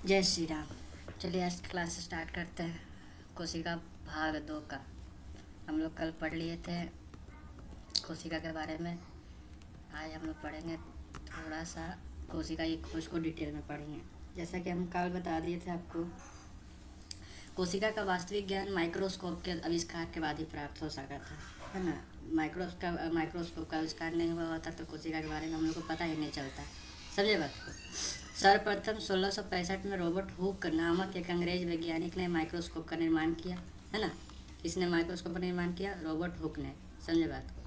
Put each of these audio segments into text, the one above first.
जय श्री राम। चलिए आज क्लास स्टार्ट करते हैं। कोशिका भाग 2 का हम लोग कल पढ़ लिए थे कोशिका के बारे में। आज हम लोग पढ़ेंगे थोड़ा सा कोशिका की खोज को डिटेल में पढ़ेंगे। जैसा कि हम कल बता दिए थे आपको, कोशिका का वास्तविक ज्ञान माइक्रोस्कोप के आविष्कार के बाद ही प्राप्त हो सका था, है ना। माइक्रोस्कोप का आविष्कार नहीं हुआ होता तो कोशिका के बारे में हम लोग को पता ही नहीं चलता। समझे बात को। सर्वप्रथम 1665 में रॉबर्ट हुक नामक एक अंग्रेज वैज्ञानिक ने माइक्रोस्कोप का निर्माण किया, है ना। किसने माइक्रोस्कोप का निर्माण किया? रॉबर्ट हुक ने। समझे बात को।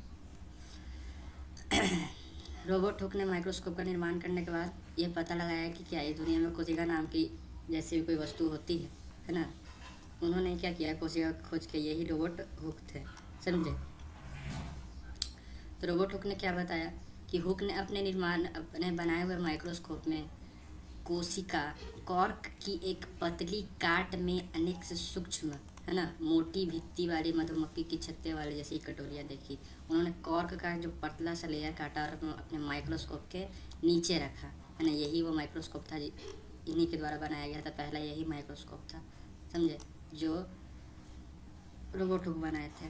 रॉबर्ट हुक ने माइक्रोस्कोप का निर्माण करने के बाद ये पता लगाया कि क्या इस दुनिया में कोशिका नाम की जैसी कोई वस्तु होती है ना। उन्होंने क्या किया, कोशिका खोज के, यही रॉबर्ट हुक थे। समझे। तो रॉबर्ट हुक ने क्या बताया कि हुक ने अपने बनाए हुए माइक्रोस्कोप में कोशिका कॉर्क की एक पतली काट में अनेक से सूक्ष्म, है ना, मोटी भित्ति वाली मधुमक्खी की छत्ते वाली जैसी कटोरियाँ देखी। उन्होंने कॉर्क का जो पतला सा लेयर काटा और अपने माइक्रोस्कोप के नीचे रखा, है ना। यही वो माइक्रोस्कोप था, इन्हीं के द्वारा बनाया गया था। पहला यही माइक्रोस्कोप था, समझे, जो रॉबर्ट हुक बनाए थे।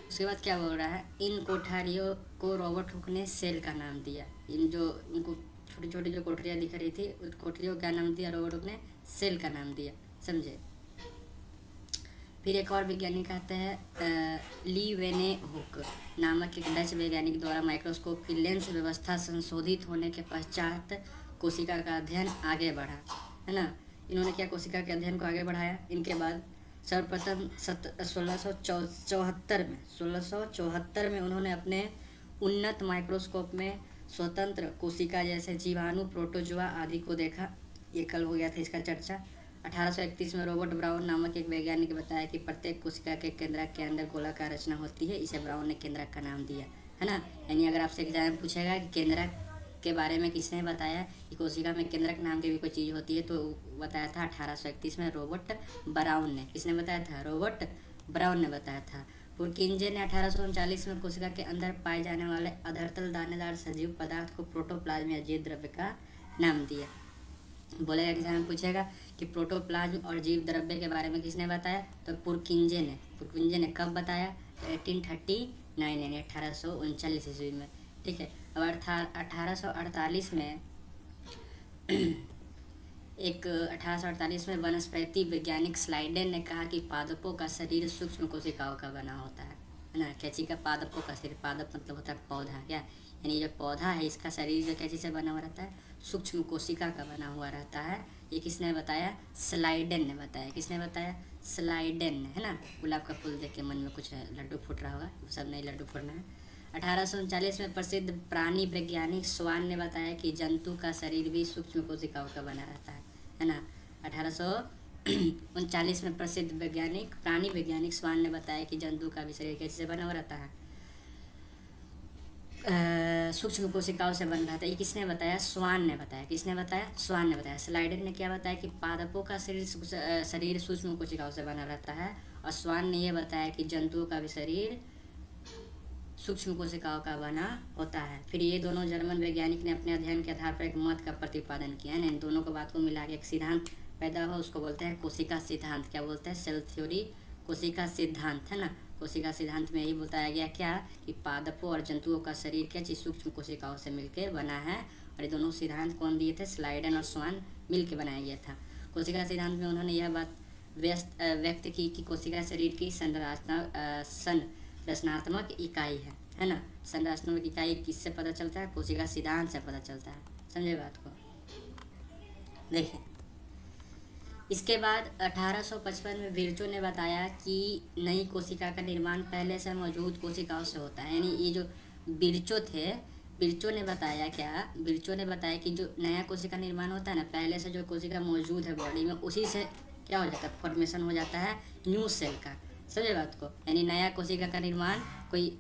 उसके बाद क्या बोल रहा है, इन कोठारियों को रॉबर्ट हुक ने सेल का नाम दिया। इन जो उनको छोटी छोटी जो कोठरियाँ दिख रही थी, उस कोठरियों को क्या नाम दिया? रॉबर्ट हुक ने सेल का नाम दिया। समझे। फिर एक और वैज्ञानिक आते हैं ली वेने हुक नामक एक डच वैज्ञानिक द्वारा माइक्रोस्कोप की लेंस व्यवस्था संशोधित होने के पश्चात कोशिका का अध्ययन आगे बढ़ा, है ना। इन्होंने क्या कोशिका के अध्ययन को आगे बढ़ाया। इनके बाद सर्वप्रथम 1674 में उन्होंने अपने उन्नत माइक्रोस्कोप में स्वतंत्र कोशिका जैसे जीवाणु, प्रोटोजोआ आदि को देखा। ये कल हो गया था इसका चर्चा। 1831 में रॉबर्ट ब्राउन नामक एक वैज्ञानिक ने बताया कि प्रत्येक कोशिका के केंद्रक के अंदर गोलाकार रचना होती है। इसे ब्राउन ने केंद्रक का नाम दिया, है ना। यानी अगर आपसे एग्जाम में पूछेगा कि केंद्रक के बारे में किसने बताया कि कोशिका में केंद्रक नाम की भी कोई चीज़ होती है, तो बताया था 1831 में रॉबर्ट ब्राउन ने। किसने बताया था? रॉबर्ट ब्राउन ने बताया था। पुरकिंजे ने 1839 में कोशिका के अंदर पाए जाने वाले अधरतल दानेदार सजीव पदार्थ को प्रोटोप्लाज्म या जीव द्रव्य का नाम दिया। बोलेगा एग्जाम में पूछेगा कि प्रोटोप्लाज्म और जीव द्रव्य के बारे में किसने बताया, तो पुरकिंजे ने कब बताया? 1839 यानी 1839 ईस्वी में। ठीक है। अब 1848 में 1848 में वनस्पति वैज्ञानिक स्लाइडेन ने कहा कि पादपों का शरीर सूक्ष्म कोशिकाओं का बना होता है ना। कैंची का पादपों का शरीर, पादप मतलब होता है पौधा, क्या, यानी जो पौधा है इसका शरीर जो कैंची से बना हुआ रहता है, सूक्ष्म कोशिका का बना हुआ रहता है। ये किसने बताया? स्लाइडेन ने बताया। किसने बताया? स्लाइडेन ने, है ना। गुलाब का फूल देख के मन में कुछ लड्डू फूट रहा होगा, सब नहीं लड्डू फूटना है। 1839 में प्रसिद्ध प्राणी वैज्ञानिक स्वान ने बताया कि जंतु का शरीर भी सूक्ष्म कोशिकाओं का बना रहता है ना। 1839 में प्रसिद्ध प्राणी वैज्ञानिक स्वान ने बताया कि जंतु का भी शरीर कैसे बना हुआ रहता है? सूक्ष्म कोशिकाओं से बन रहा था। ये किसने बताया? स्वान ने बताया। किसने बताया? स्वान ने बताया। स्लाइडर ने क्या बताया कि पादपों का शरीर सूक्ष्म कोशिकाओं से बना रहता है, और स्वान ने यह बताया कि जंतुओं का भी शरीर सूक्ष्म कोशिकाओं का बना होता है। फिर ये दोनों जर्मन वैज्ञानिक ने अपने अध्ययन के आधार पर एक मत का प्रतिपादन किया है। इन दोनों को बात को मिला के एक सिद्धांत पैदा हो, उसको बोलते हैं कोशिका सिद्धांत। क्या बोलते हैं? सेल थ्योरी, कोशिका सिद्धांत, है ना। कोशिका सिद्धांत में यही बताया गया क्या कि पादपों और जंतुओं का शरीर क्या चीज़ सूक्ष्म कोशिकाओं से मिलकर बना है। और ये दोनों सिद्धांत कौन दिए थे? स्लाइडन और स्वान मिलकर बनाया गया था। कोशिका सिद्धांत में उन्होंने यह बात व्यक्त की कि कोशिका शरीर की संरचनात्मक इकाई है ना। संरचनात्मक इकाई किससे पता चलता है? कोशिका सिद्धांत से पता चलता है। समझे बात को। देखिए, इसके बाद 1855 में विर्चो ने बताया कि नई कोशिका का निर्माण पहले से मौजूद कोशिकाओं से होता है। यानी ये जो विर्चो थे, विर्चो ने बताया कि जो नया कोशिका निर्माण होता है ना, पहले से जो कोशिका मौजूद है बॉडी में, उसी से क्या हो जाता है? फॉर्मेशन हो जाता है न्यू सेल का। समझे बात को। यानी नया कोशिका का निर्माण कोई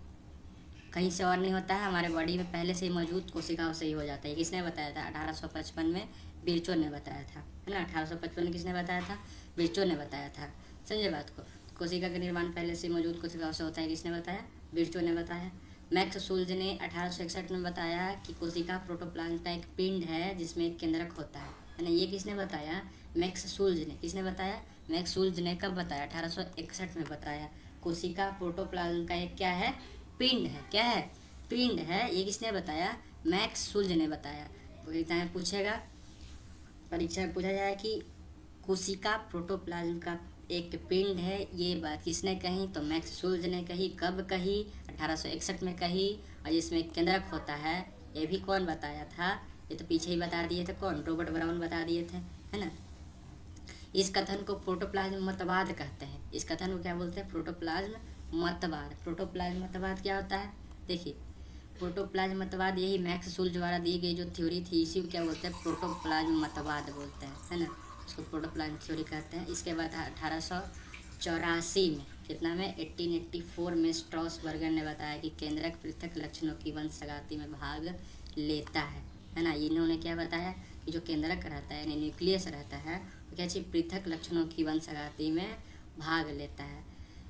कहीं से और नहीं होता है, हमारे बॉडी में पहले से ही मौजूद कोशिकाओं से ही हो जाता है। किसने बताया था? 1855 में विर्चो ने बताया था, है ना। 1855 में किसने बताया था? विर्चो ने बताया था। समझे बात को। कोशिका का निर्माण पहले से मौजूद कोशिकाओं से होता है, किसने बताया? विर्चो ने बताया। मैक्स शुल्ज ने 1861 में बताया कि कोशिका प्रोटोप्लाज्म का एक पिंड है जिसमें एक केंद्रक होता है है ना। ये किसने बताया? मैक्स सुल्ज ने। किसने बताया? मैक्स सुल्ज ने। कब बताया? 1861 में बताया। कोशिका प्रोटोप्लाज्म का एक क्या है? पिंड है। क्या है? पिंड है। ये किसने बताया? मैक्स सुल्ज ने बताया। एग्जाम में पूछेगा, परीक्षा में पूछा जाए कि कोशिका प्रोटोप्लाज्म का एक पिंड है, ये बात किसने कही? तो मैक्स सुल्ज ने कही। कब कही? 1861 में कही। और जिसमें केंद्रक होता है, ये भी कौन बताया था? ये तो पीछे ही बता दिए थे। कौन? रॉबर्ट ब्राउन बता दिए थे, है ना। इस कथन को प्रोटोप्लाज्म मतवाद कहते हैं। इस कथन को क्या बोलते हैं? प्रोटोप्लाज्म मतवाद। प्रोटोप्लाज्म मतवाद क्या होता है? देखिए, प्रोटोप्लाज्म मतवाद यही मैक्स सुल्ज द्वारा दी गई जो थ्योरी थी, इसी को क्या बोलते हैं? प्रोटोप्लाज्म मतवाद बोलते हैं, है ना। इसको प्रोटोप्लाज्म थ्योरी कहते हैं। इसके बाद 1884 में, कितना में? 1884 में स्ट्रॉसबर्गर ने बताया कि केंद्रक पृथक लक्षणों की वंशगाति में भाग लेता है ना। इन्होंने क्या बताया कि जो केंद्रक रहता है, यानी न्यूक्लियस रहता है, वो क्या चीज़? पृथक लक्षणों की वंशगाति में भाग लेता है,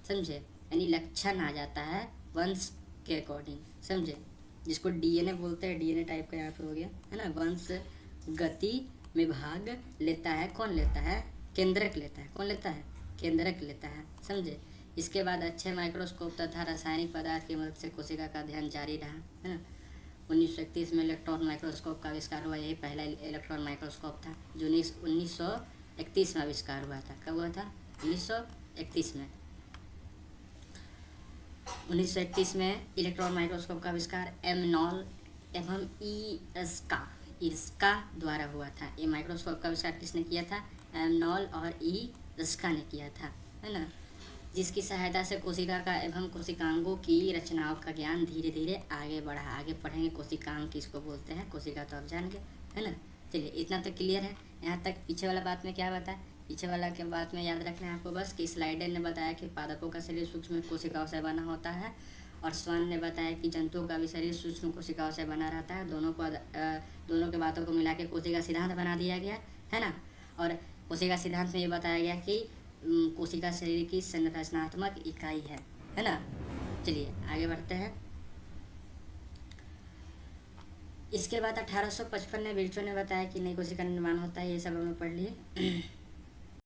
समझे। यानी लक्षण आ जाता है वंश के अकॉर्डिंग, समझे। जिसको डीएनए बोलते हैं, डीएनए टाइप का यहाँ पे हो गया, है ना। वंश गति में भाग लेता है। कौन लेता है? केंद्रक लेता है। कौन लेता है? केंद्रक लेता है, समझे। इसके बाद अच्छे माइक्रोस्कोप तथा रासायनिक पदार्थ की मदद से कोशिका का अध्ययन जारी रहा, है ना। 1931 में इलेक्ट्रॉन माइक्रोस्कोप का आविष्कार हुआ। यही पहला इलेक्ट्रॉन माइक्रोस्कोप था जो 1931 में आविष्कार हुआ था। कब हुआ था? 1931 में। 1931 में इलेक्ट्रॉन माइक्रोस्कोप का आविष्कार एमनॉल एवं इसका द्वारा हुआ था। ये माइक्रोस्कोप का आविष्कार किसने किया था? एमनॉल और इसका ने किया था, है ना। जिसकी सहायता से कोशिका का एवं कोशिकांगों की रचनाओं का ज्ञान धीरे धीरे आगे बढ़ा। आगे पढ़ेंगे कोशिकांग किसको बोलते हैं, कोशिका तो आप जान गए, है ना। चलिए, इतना तो क्लियर है। यहाँ तक पीछे वाला बात में क्या बताया? पीछे वाला के बात में याद रखना है आपको बस कि स्लाइडर ने बताया कि पादपों का शरीर सूक्ष्म कोशिकाओं से बना होता है, और स्वान ने बताया कि जंतुओं का भी शरीर सूक्ष्म कोशिकाओं से बना रहता है। दोनों के बातों को मिला के कोशिका सिद्धांत बना दिया गया, है ना। और कोशिका सिद्धांत में ये बताया गया कि कोशिका शरीर की संरचनात्मक इकाई है ना। चलिए आगे बढ़ते हैं। इसके बाद 1855 में विर्चो ने बताया कि नई कोशिका निर्माण होता है। ये सब हमने पढ़ लिए।